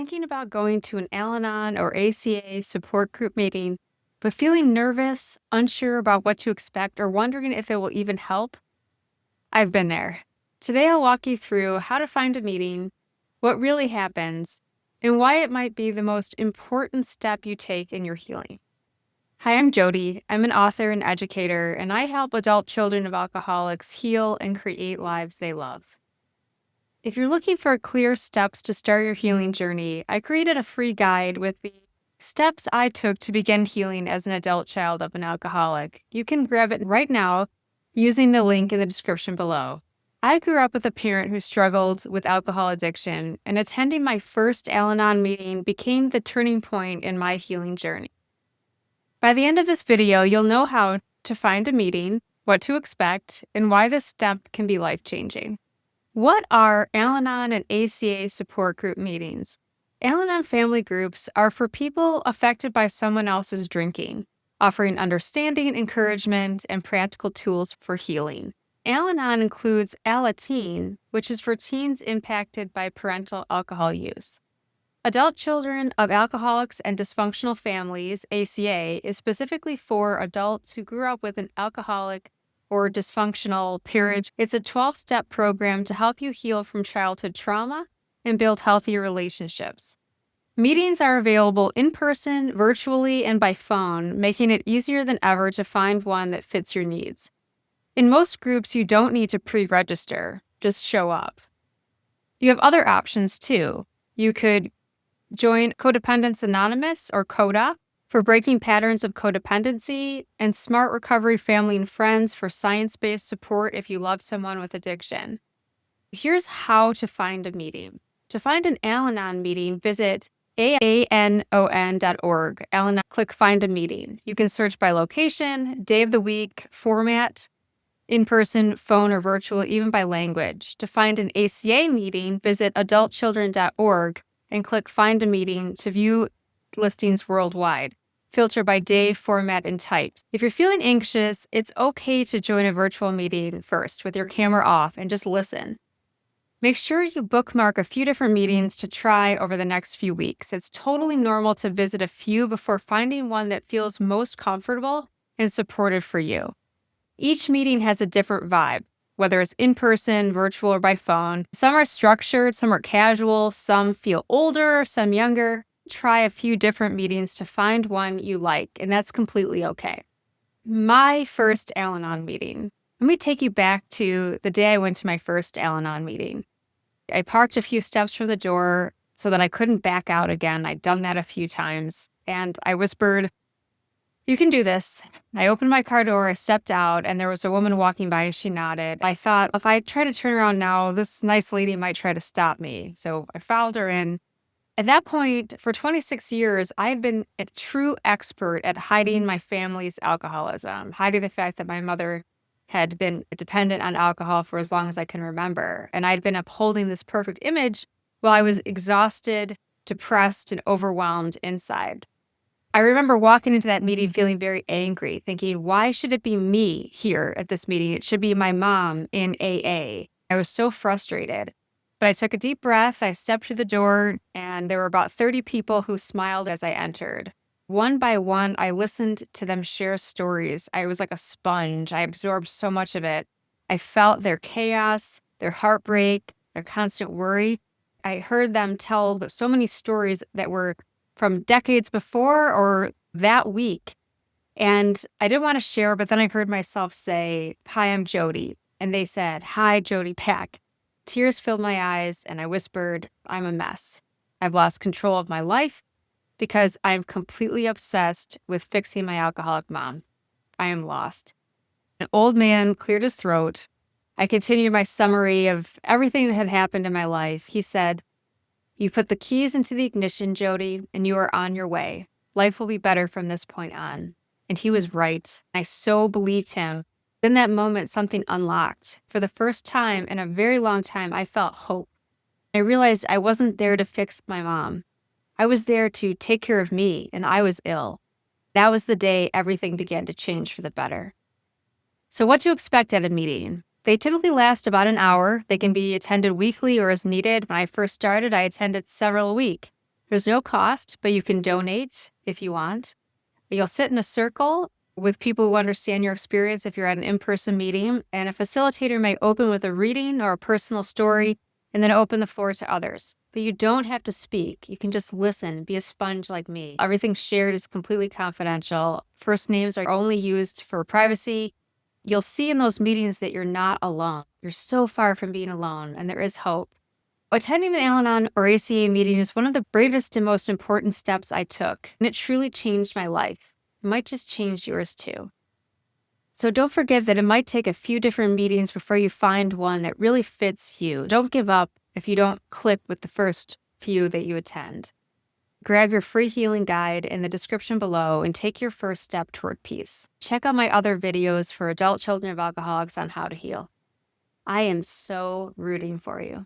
thinking about going to an Al-Anon or ACA support group meeting, but feeling nervous, unsure about what to expect, or wondering if it will even help? I've been there. Today I'll walk you through how to find a meeting, what really happens, and why it might be the most important step you take in your healing. Hi, I'm Jody. I'm an author and educator, and I help adult children of alcoholics heal and create lives they love. If you're looking for clear steps to start your healing journey, I created a free guide with the steps I took to begin healing as an adult child of an alcoholic. You can grab it right now using the link in the description below. I grew up with a parent who struggled with alcohol addiction, and attending my first Al-Anon meeting became the turning point in my healing journey. By the end of this video, you'll know how to find a meeting, what to expect, and why this step can be life-changing. What are Al-Anon and ACA support group meetings? Al-Anon family groups are for people affected by someone else's drinking, offering understanding, encouragement, and practical tools for healing. Al-Anon includes Al-Teen, which is for teens impacted by parental alcohol use. Adult Children of Alcoholics and Dysfunctional Families, ACA, is specifically for adults who grew up with an alcoholic or dysfunctional parent. It's a 12-step program to help you heal from childhood trauma and build healthier relationships. Meetings are available in person, virtually, and by phone, making it easier than ever to find one that fits your needs. In most groups, you don't need to pre-register, just show up. You have other options too. You could join Codependence Anonymous, or CODA, for breaking patterns of codependency, and Smart Recovery Family and Friends for science-based support if you love someone with addiction. Here's how to find a meeting. To find an Al-Anon meeting, visit Anon.org. Al-Anon, click Find a Meeting. You can search by location, day of the week, format, in-person, phone, or virtual, even by language. To find an ACA meeting, visit adultchildren.org and click Find a Meeting to view listings worldwide. Filter by day, format, and types. If you're feeling anxious, it's okay to join a virtual meeting first with your camera off and just listen. Make sure you bookmark a few different meetings to try over the next few weeks. It's totally normal to visit a few before finding one that feels most comfortable and supportive for you. Each meeting has a different vibe, whether it's in person, virtual, or by phone. Some are structured, some are casual, some feel older, some younger. Try a few different meetings to find one you like, and that's completely okay. My first Al-Anon meeting. Let me take you back to the day I went to my first Al-Anon meeting. I parked a few steps from the door so that I couldn't back out again. I'd done that a few times, and I whispered, "You can do this." I opened my car door, I stepped out, and there was a woman walking by, and she nodded. I thought, if I try to turn around now, this nice lady might try to stop me. So I followed her in. At that point, for 26 years, I had been a true expert at hiding my family's alcoholism, hiding the fact that my mother had been dependent on alcohol for as long as I can remember. And I'd been upholding this perfect image while I was exhausted, depressed, and overwhelmed inside. I remember walking into that meeting feeling very angry, thinking, why should it be me here at this meeting? It should be my mom in AA. I was so frustrated. But I took a deep breath, I stepped through the door, and there were about 30 people who smiled as I entered. One by one, I listened to them share stories. I was like a sponge. I absorbed so much of it. I felt their chaos, their heartbreak, their constant worry. I heard them tell so many stories that were from decades before or that week. And I didn't want to share, but then I heard myself say, "Hi, I'm Jody." And they said, "Hi, Jody Pack." Tears filled my eyes, and I whispered, "I'm a mess. I've lost control of my life because I'm completely obsessed with fixing my alcoholic mom. I am lost." An old man cleared his throat. I continued my summary of everything that had happened in my life. He said, "You put the keys into the ignition, Jody, and you are on your way. Life will be better from this point on." And he was right. I so believed him. In that moment, something unlocked. For the first time in a very long time, I felt hope. I realized I wasn't there to fix my mom. I was there to take care of me, and I was ill. That was the day everything began to change for the better. So what to expect at a meeting? They typically last about an hour. They can be attended weekly or as needed. When I first started, I attended several a week. There's no cost, but you can donate if you want. You'll sit in a circle with people who understand your experience if you're at an in-person meeting, and a facilitator may open with a reading or a personal story and then open the floor to others. But you don't have to speak. You can just listen, be a sponge like me. Everything shared is completely confidential. First names are only used for privacy. You'll see in those meetings that you're not alone. You're so far from being alone, and there is hope. Attending an Al-Anon or ACA meeting is one of the bravest and most important steps I took, and it truly changed my life. It might just change yours too. So don't forget that it might take a few different meetings before you find one that really fits you. Don't give up if you don't click with the first few that you attend. Grab your free healing guide in the description below and take your first step toward peace. Check out my other videos for adult children of alcoholics on how to heal. I am so rooting for you.